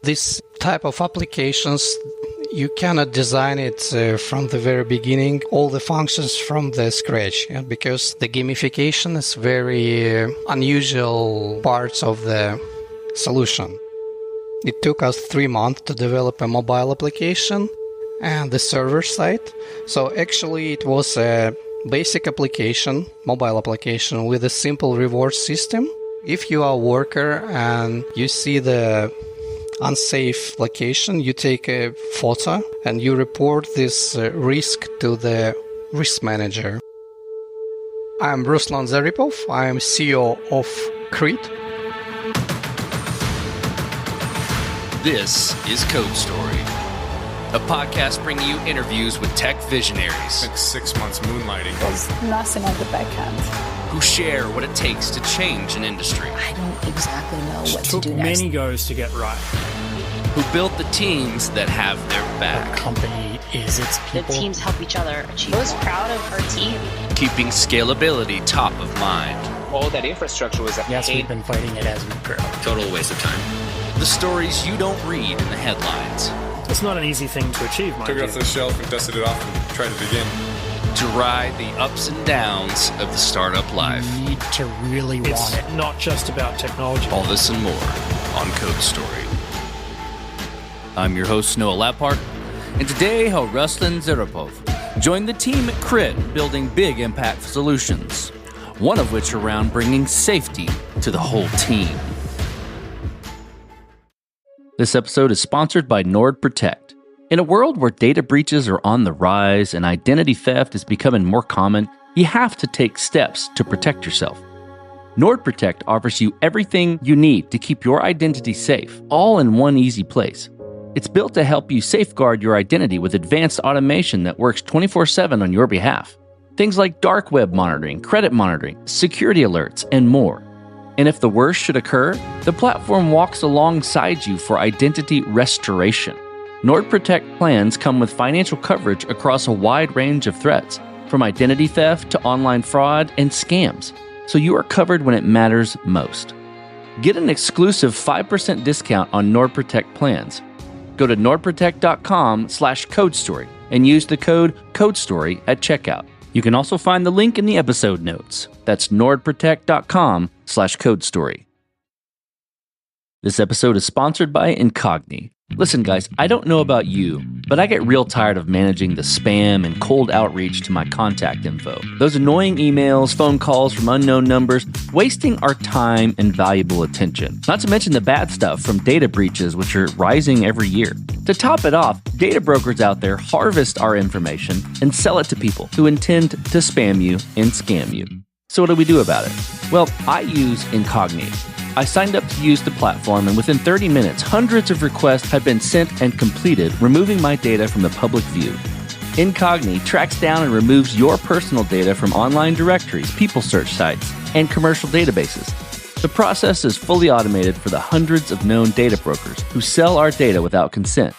This type of applications, you cannot design it from the very beginning, all the functions from the scratch, because the gamification is very unusual parts of the solution. It took us 3 months to develop a mobile application and the server side. So actually it was a basic application, mobile application with a simple reward system. If you are a worker and you see the unsafe location, you take a photo and you report this risk to the risk manager. I'm Ruslan Zaripov. I am CEO of KRIT. This is Code Story, a podcast bringing you interviews with tech visionaries. Like 6 months moonlighting. There's nothing at the back end. Who share what it takes to change an industry. I don't exactly know what to do took next. many goes to get right. Who build the teams that have their back. Company is its people. The teams help each other achieve. I was proud of our team. Keeping scalability top of mind. All that infrastructure was Yes, we've been fighting it as we grow. Total waste of time. The stories you don't read in the headlines. It's not an easy thing to achieve, mind Took it you. off the shelf and dusted it off and tried it again. To ride the ups and downs of the startup life. You need to really want it. Not just about technology. All this and more on Code Story. I'm your host, Noah Lappart, and today how Ruslan Zaripov joined the team at KRIT building big impact solutions, one of which around bringing safety to the whole team. This episode is sponsored by NordProtect. In a world where data breaches are on the rise and identity theft is becoming more common, you have to take steps to protect yourself. NordProtect offers you everything you need to keep your identity safe, all in one easy place. It's built to help you safeguard your identity with advanced automation that works 24/7 on your behalf. Things like dark web monitoring, credit monitoring, security alerts, and more. And if the worst should occur, the platform walks alongside you for identity restoration. NordProtect plans come with financial coverage across a wide range of threats, from identity theft to online fraud and scams, so you are covered when it matters most. Get an exclusive 5% discount on NordProtect plans. Go to nordprotect.com/codestory and use the code CODESTORY at checkout. You can also find the link in the episode notes. That's nordprotect.com/codestory. This episode is sponsored by Incogni. Listen, guys, I don't know about you, but I get real tired of managing the spam and cold outreach to my contact info. Those annoying emails, phone calls from unknown numbers, wasting our time and valuable attention. Not to mention the bad stuff from data breaches, which are rising every year. To top it off, data brokers out there harvest our information and sell it to people who intend to spam you and scam you. So what do we do about it? Well, I use Incogni. I signed up to use the platform, and within 30 minutes, hundreds of requests have been sent and completed, removing my data from the public view. Incogni tracks down and removes your personal data from online directories, people search sites, and commercial databases. The process is fully automated for the hundreds of known data brokers who sell our data without consent.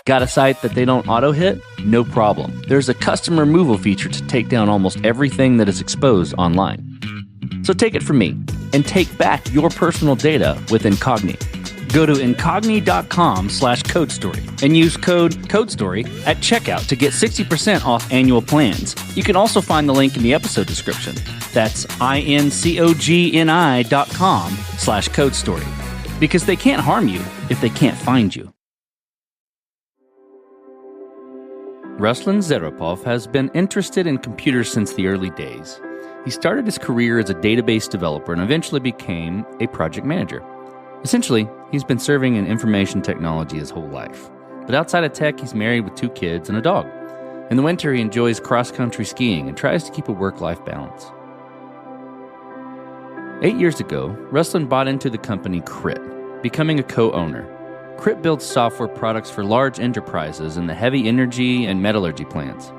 Got a site that they don't auto-hit? No problem. There's a custom removal feature to take down almost everything that is exposed online. So take it from me and take back your personal data with Incogni. Go to incogni.com/codestory and use code CODESTORY at checkout to get 60% off annual plans. You can also find the link in the episode description. That's incogni.com/codestory, because they can't harm you if they can't find you. Ruslan Zaripov has been interested in computers since the early days. He started his career as a database developer and eventually became a project manager. Essentially, he's been serving in information technology his whole life. But outside of tech, he's married with 2 kids and a dog. In the winter, he enjoys cross-country skiing and tries to keep a work-life balance. 8 years ago, Ruslan bought into the company KRIT, becoming a co-owner. KRIT builds software products for large enterprises in the heavy energy and metallurgy plants.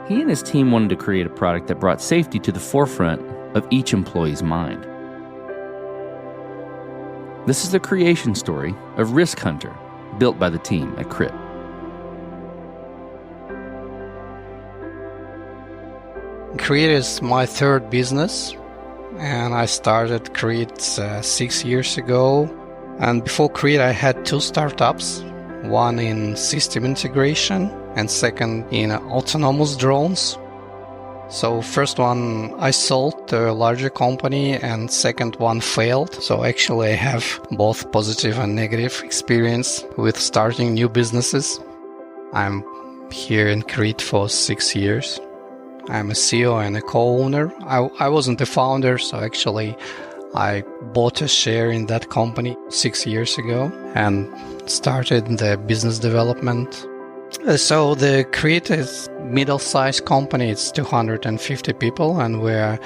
He and his team wanted to create a product that brought safety to the forefront of each employee's mind. This is the creation story of RiskHunter, built by the team at KRIT. KRIT is my third business, and I started KRIT 6 years ago. And before KRIT, I had 2 startups, one in system integration and second in autonomous drones. So first one I sold to a larger company and second one failed. So actually I have both positive and negative experience with starting new businesses. I'm here in KRIT for 6 years. I'm a CEO and a co-owner. I wasn't a founder, so actually I bought a share in that company 6 years ago and started the business development. So the KRIT is middle-sized company. It's 250 people, and we're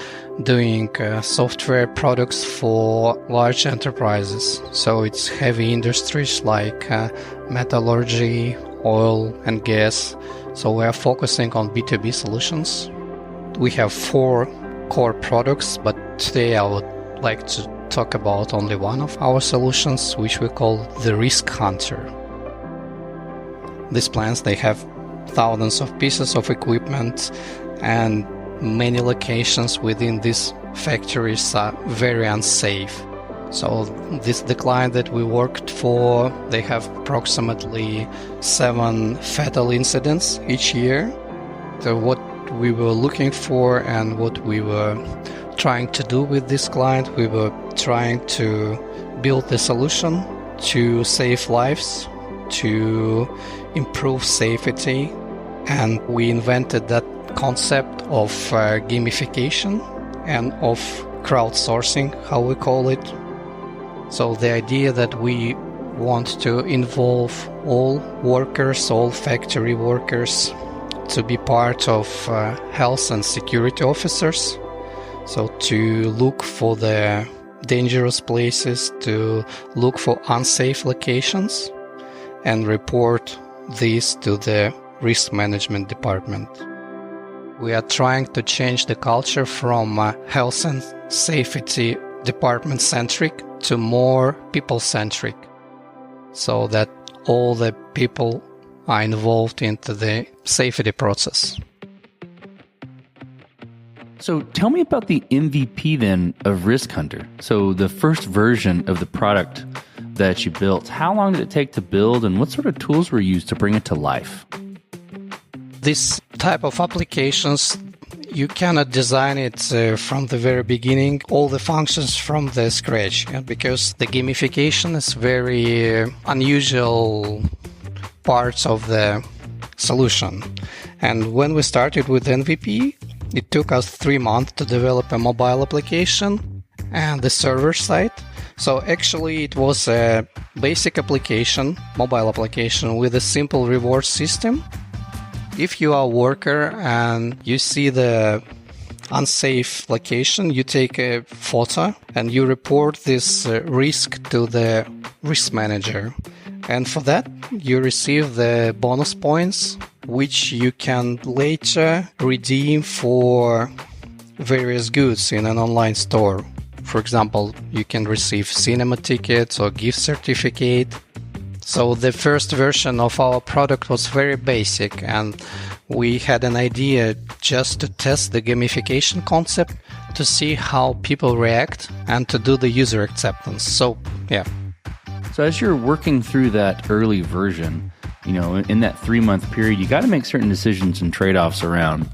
doing software products for large enterprises. So it's heavy industries like metallurgy, oil and gas. So we're focusing on B2B solutions. We have 4 core products, but today I would like to talk about only one of our solutions, which we call the RiskHunter. These plants, they have thousands of pieces of equipment, and many locations within these factories are very unsafe. So the client that we worked for, they have approximately 7 fatal incidents each year. So what we were looking for and what we were trying to do with this client, we were trying to build a solution to save lives, to improve safety, and we invented that concept of gamification and of crowdsourcing, how we call it. So the idea that we want to involve all workers, all factory workers, to be part of health and security officers. So to look for the dangerous places, to look for unsafe locations, and report these to the risk management department. We are trying to change the culture from health and safety department-centric to more people-centric, so that all the people are involved into the safety process. So tell me about the MVP then of RiskHunter. So the first version of the product that you built, how long did it take to build and what sort of tools were used to bring it to life? This type of applications, you cannot design it from the very beginning, all the functions from the scratch, because the gamification is very unusual parts of the solution. And when we started with MVP, it took us 3 months to develop a mobile application and the server side. So actually it was a basic application, mobile application with a simple reward system. If you are a worker and you see the unsafe location, you take a photo and you report this risk to the risk manager. And for that, you receive the bonus points, which you can later redeem for various goods in an online store. For example, you can receive cinema tickets or gift certificate. So the first version of our product was very basic, and we had an idea just to test the gamification concept to see how people react and to do the user acceptance. So, yeah. So as you're working through that early version, in that 3-month period, you got to make certain decisions and trade-offs around,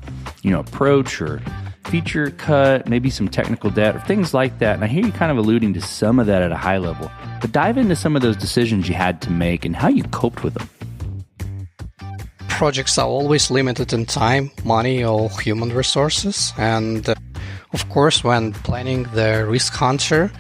approach or feature cut, maybe some technical debt or things like that. And I hear you kind of alluding to some of that at a high level, but dive into some of those decisions you had to make and how you coped with them. Projects are always limited in time, money, or human resources. And of course, when planning the RiskHunter,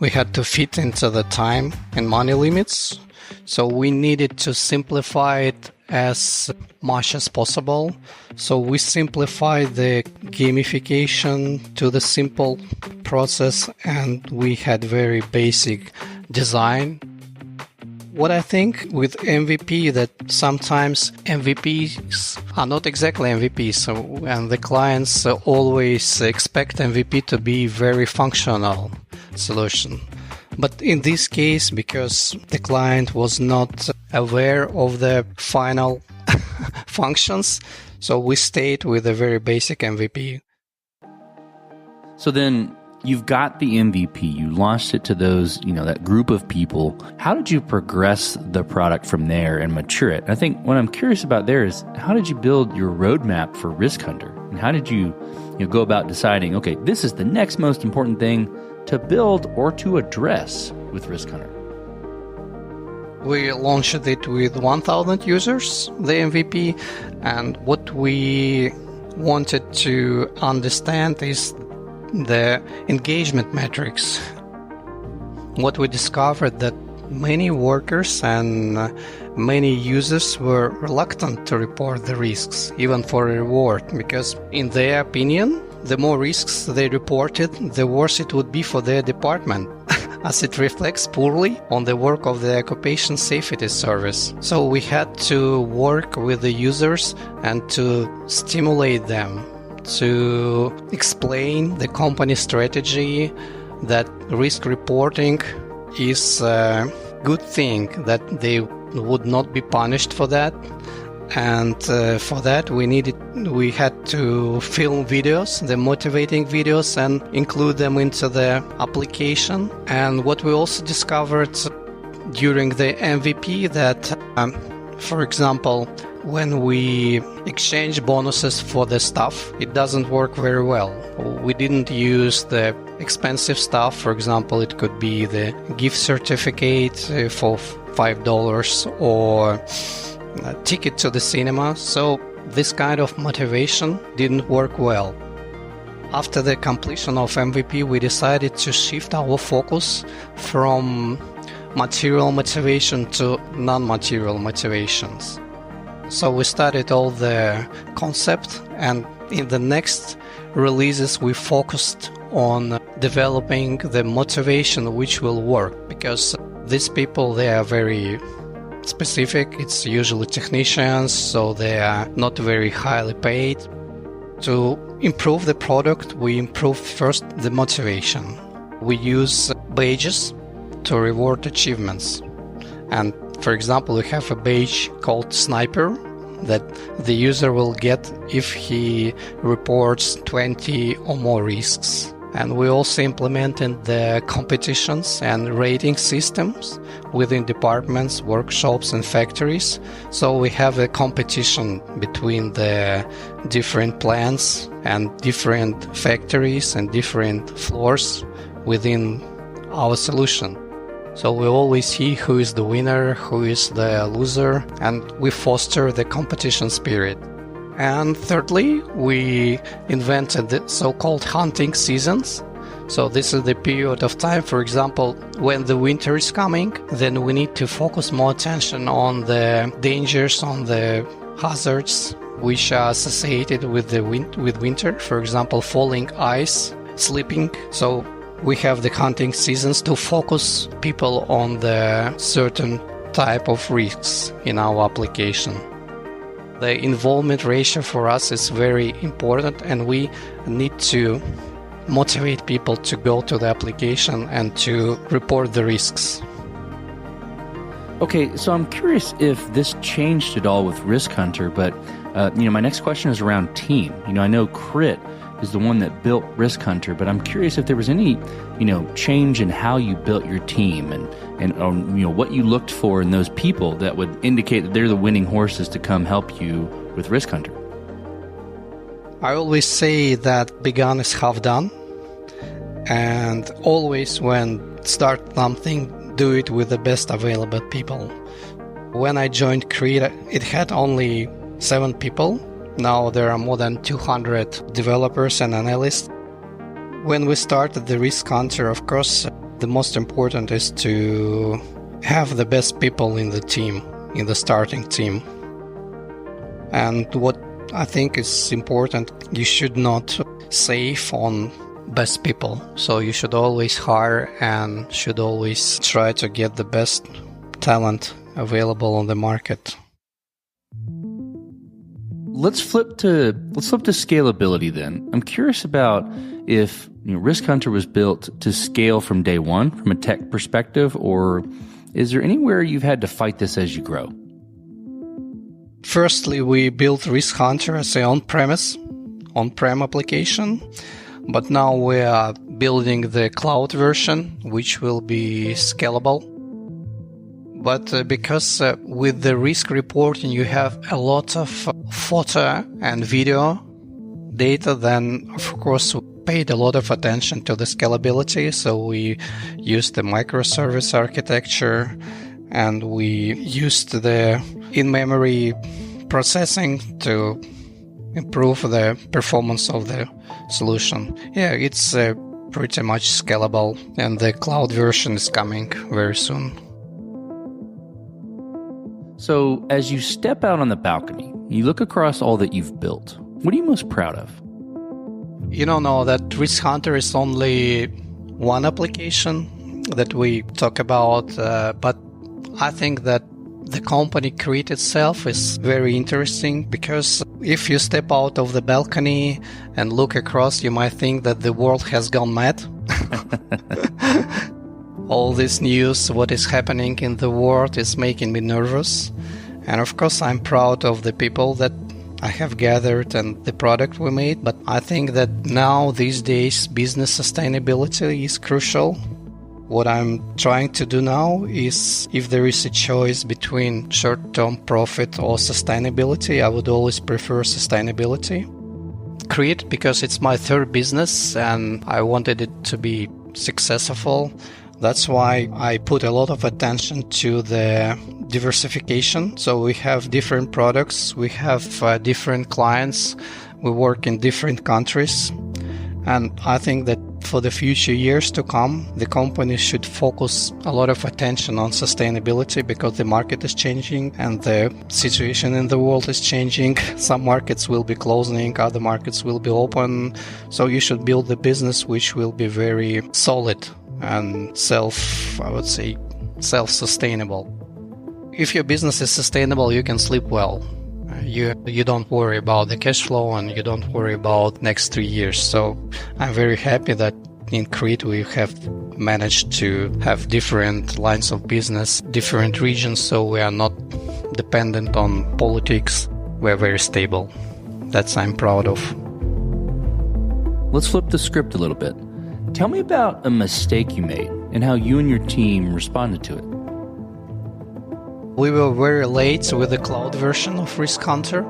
we had to fit into the time and money limits. So we needed to simplify it as much as possible. So we simplified the gamification to the simple process, and we had very basic design. What I think with MVP, that sometimes MVPs are not exactly MVPs, and the clients always expect MVP to be very functional solution. But in this case, because the client was not aware of the final functions, so we stayed with a very basic MVP. So then you've got the MVP, you launched it to those, that group of people. How did you progress the product from there and mature it? I think what I'm curious about there is, how did you build your roadmap for RiskHunter? And how did you, go about deciding, okay, this is the next most important thing to build or to address with RiskHunter? We launched it with 1,000 users, the MVP, and what we wanted to understand is the engagement metrics. What we discovered that many workers and many users were reluctant to report the risks, even for a reward, because in their opinion, the more risks they reported, the worse it would be for their department, as it reflects poorly on the work of the Occupation Safety Service. So we had to work with the users and to stimulate them to explain the company strategy, that risk reporting is a good thing, that they would not be punished for that. And for that we had to film videos, the motivating videos, and include them into the application. And what we also discovered during the MVP that, for example, when we exchange bonuses for the stuff, it doesn't work very well. We didn't use the expensive stuff. For example, it could be the gift certificate for $5 or a ticket to the cinema. So this kind of motivation didn't work well. After the completion of MVP, we decided to shift our focus from material motivation to non-material motivations. So we started all the concept, and in the next releases we focused on developing the motivation which will work, because these people, they are very specific. It's usually technicians, so they are not very highly paid. To improve the product, we improved first the motivation. We use badges to reward achievements. And for example, we have a badge called Sniper that the user will get if he reports 20 or more risks. And we also implemented the competitions and rating systems within departments, workshops, and factories. So we have a competition between the different plants and different factories and different floors within our solution. So we always see who is the winner, who is the loser, and we foster the competition spirit. And thirdly, we invented the so-called hunting seasons. So this is the period of time, for example, when the winter is coming, then we need to focus more attention on the dangers, on the hazards which are associated with winter, for example, falling ice, slipping. So we have the hunting seasons to focus people on the certain type of risks in our application. The involvement ratio for us is very important, and we need to motivate people to go to the application and to report the risks. Okay, so I'm curious if this changed at all with RiskHunter, but my next question is around team. I know KRIT is the one that built RiskHunter, but I'm curious if there was any, change in how you built your team and what you looked for in those people that would indicate that they're the winning horses to come help you with RiskHunter. I always say that begun is half done, and always when start something, do it with the best available people. When I joined KRIT, it had only 7 people. Now there are more than 200 developers and analysts. When we started the RiskHunter, of course, the most important is to have the best people in the team, in the starting team. And what I think is important, you should not save on best people. So you should always hire and should always try to get the best talent available on the market. Let's flip to scalability then. I'm curious about if RiskHunter was built to scale from day one from a tech perspective, or is there anywhere you've had to fight this as you grow? Firstly, we built RiskHunter as an on-prem application, but now we are building the cloud version, which will be scalable. But because with the risk reporting you have a lot of photo and video data, then of course we paid a lot of attention to the scalability. So we used the microservice architecture and we used the in-memory processing to improve the performance of the solution. Yeah, it's pretty much scalable, and the cloud version is coming very soon. So, as you step out on the balcony, you look across all that you've built. What are you most proud of? You don't know that RiskHunter is only one application that we talk about, but I think that the company KRIT itself is very interesting, because if you step out of the balcony and look across, you might think that the world has gone mad. All this news, what is happening in the world, is making me nervous. And of course, I'm proud of the people that I have gathered and the product we made. But I think that now, these days, business sustainability is crucial. What I'm trying to do now is, if there is a choice between short-term profit or sustainability, I would always prefer sustainability. KRIT, because it's my third business and I wanted it to be successful. That's why I put a lot of attention to the diversification. So we have different products, we have different clients, we work in different countries. And I think that for the future years to come, the company should focus a lot of attention on sustainability, because the market is changing and the situation in the world is changing. Some markets will be closing, other markets will be open. So you should build a business which will be very solid and self-sustainable. If your business is sustainable, you can sleep well. You don't worry about the cash flow and you don't worry about next 3 years. So I'm very happy that in KRIT we have managed to have different lines of business, different regions, so we are not dependent on politics. We're very stable. That's I'm proud of. Let's flip the script a little bit. Tell me about a mistake you made and how you and your team responded to it. We were very late with the cloud version of RiskHunter.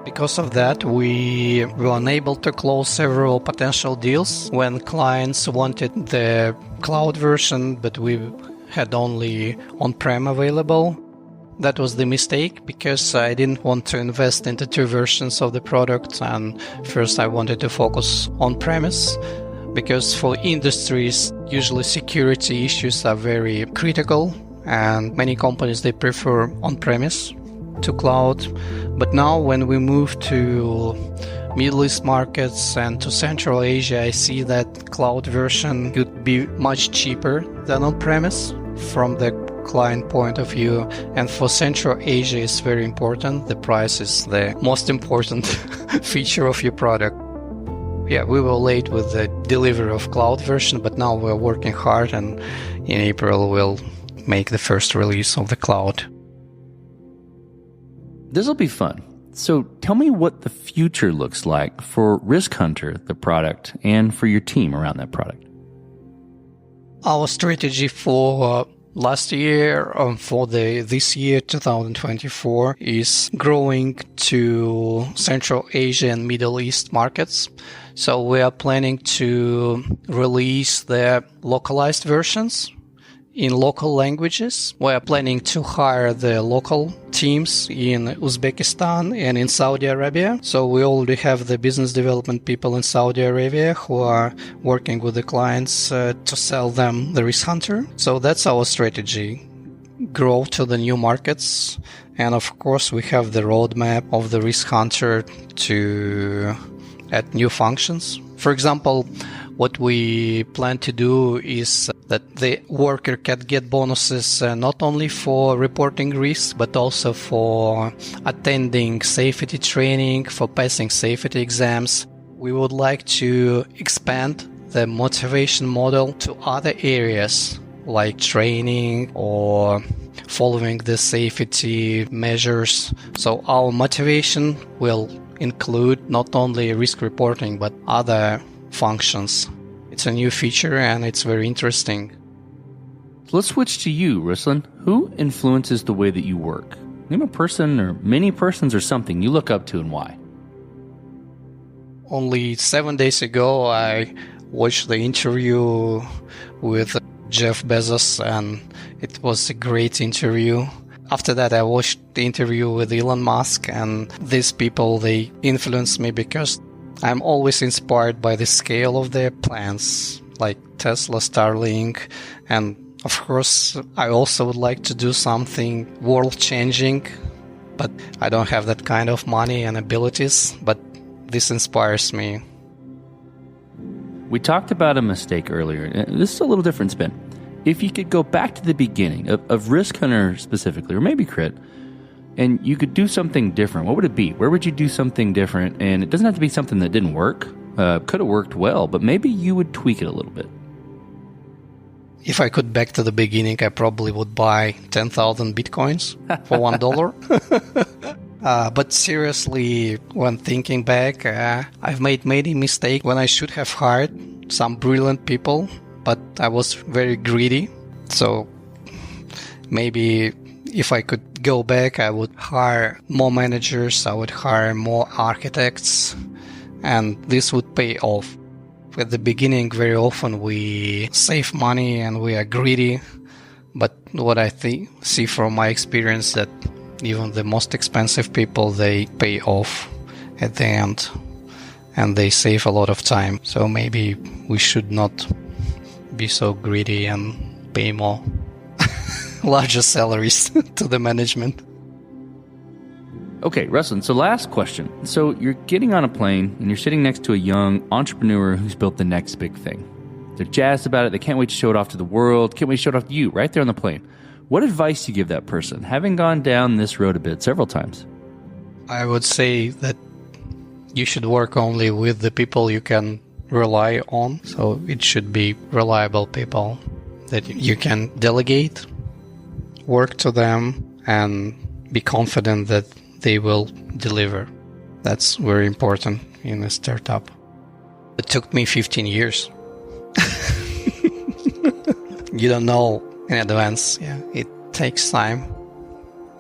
Because of that, we were unable to close several potential deals when clients wanted the cloud version, but we had only on-prem available. That was the mistake, because I didn't want to invest into two versions of the product, and first I wanted to focus on-premise, because for industries, usually security issues are very critical, and many companies, they prefer on-premise to cloud. But now when we move to Middle East markets and to Central Asia, I see that cloud version could be much cheaper than on-premise from the client point of view. And for Central Asia, it's very important. The price is the most important feature of your product. Yeah, we were late with the delivery of cloud version, but now we're working hard, and in April we'll make the first release of the cloud. This will be fun. So tell me what the future looks like for RiskHunter, the product, and for your team around that product. Our strategy for last year, for this year, 2024, is growing to Central Asia and Middle East markets. So we are planning to release the localized versions in local languages. We are planning to hire the local teams in Uzbekistan and in Saudi Arabia. So we already have the business development people in Saudi Arabia who are working with the clients to sell them the RiskHunter. So that's our strategy. Grow to the new markets. And of course, we have the roadmap of the RiskHunter to add new functions. For example, what we plan to do is that the worker can get bonuses not only for reporting risks, but also for attending safety training, for passing safety exams. We would like to expand the motivation model to other areas like training or following the safety measures. So our motivation will include not only risk reporting, but other functions. It's a new feature and it's very interesting. So let's switch to you, Ruslan. Who influences the way that you work? Name a person or many persons or something you look up to and why. Only 7 days ago, I watched the interview with Jeff Bezos, and it was a great interview. After that, I watched the interview with Elon Musk, and these people, they influence me because I'm always inspired by the scale of their plans, like Tesla, Starlink, and of course, I also would like to do something world-changing, but I don't have that kind of money and abilities, but this inspires me. We talked about a mistake earlier. This is a little different spin. If you could go back to the beginning of RiskHunter specifically, or maybe KRIT, and you could do something different, what would it be? Where would you do something different? And it doesn't have to be something that didn't work. Could have worked well, but maybe you would tweak it a little bit. If I could back to the beginning, I probably would buy 10,000 Bitcoins for $1. But seriously, when thinking back, I've made many mistakes when I should have hired some brilliant people, but I was very greedy. So maybe if I could go back, I would hire more managers, I would hire more architects, and this would pay off. At the beginning, very often we save money and we are greedy, but what I see from my experience that even the most expensive people, they pay off at the end and they save a lot of time. So maybe we should not be so greedy and pay more larger salaries to the management. Okay, Ruslan, so last question. So you're getting on a plane and you're sitting next to a young entrepreneur who's built the next big thing. They're jazzed about it. They can't wait to show it off to the world. Can't wait to show it off to you right there on the plane. What advice do you give that person, having gone down this road a bit several times? I would say that you should work only with the people you can rely on. So it should be reliable people that you can delegate, work to them, and be confident that they will deliver. That's very important in a startup. It took me 15 years. You don't know in advance. Yeah, it takes time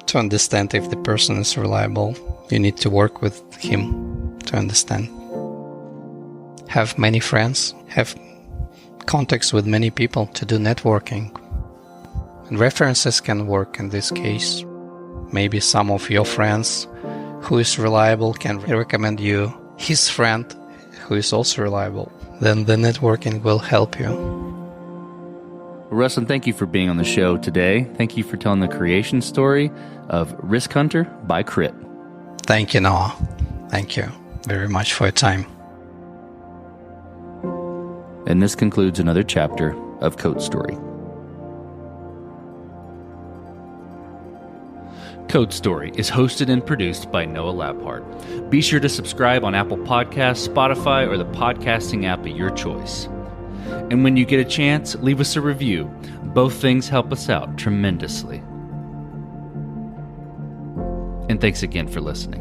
to understand if the person is reliable. You need to work with him to understand. Have many friends, have contacts with many people to do networking. And references can work in this case. Maybe some of your friends who is reliable can recommend you his friend who is also reliable. Then the networking will help you. Ruslan, thank you for being on the show today. Thank you for telling the creation story of RiskHunter by KRIT. Thank you, Noah. Thank you very much for your time. And this concludes another chapter of Code Story. Code Story is hosted and produced by Noah Labhart. Be sure to subscribe on Apple Podcasts, Spotify, or the podcasting app of your choice. And when you get a chance, leave us a review. Both things help us out tremendously. And thanks again for listening.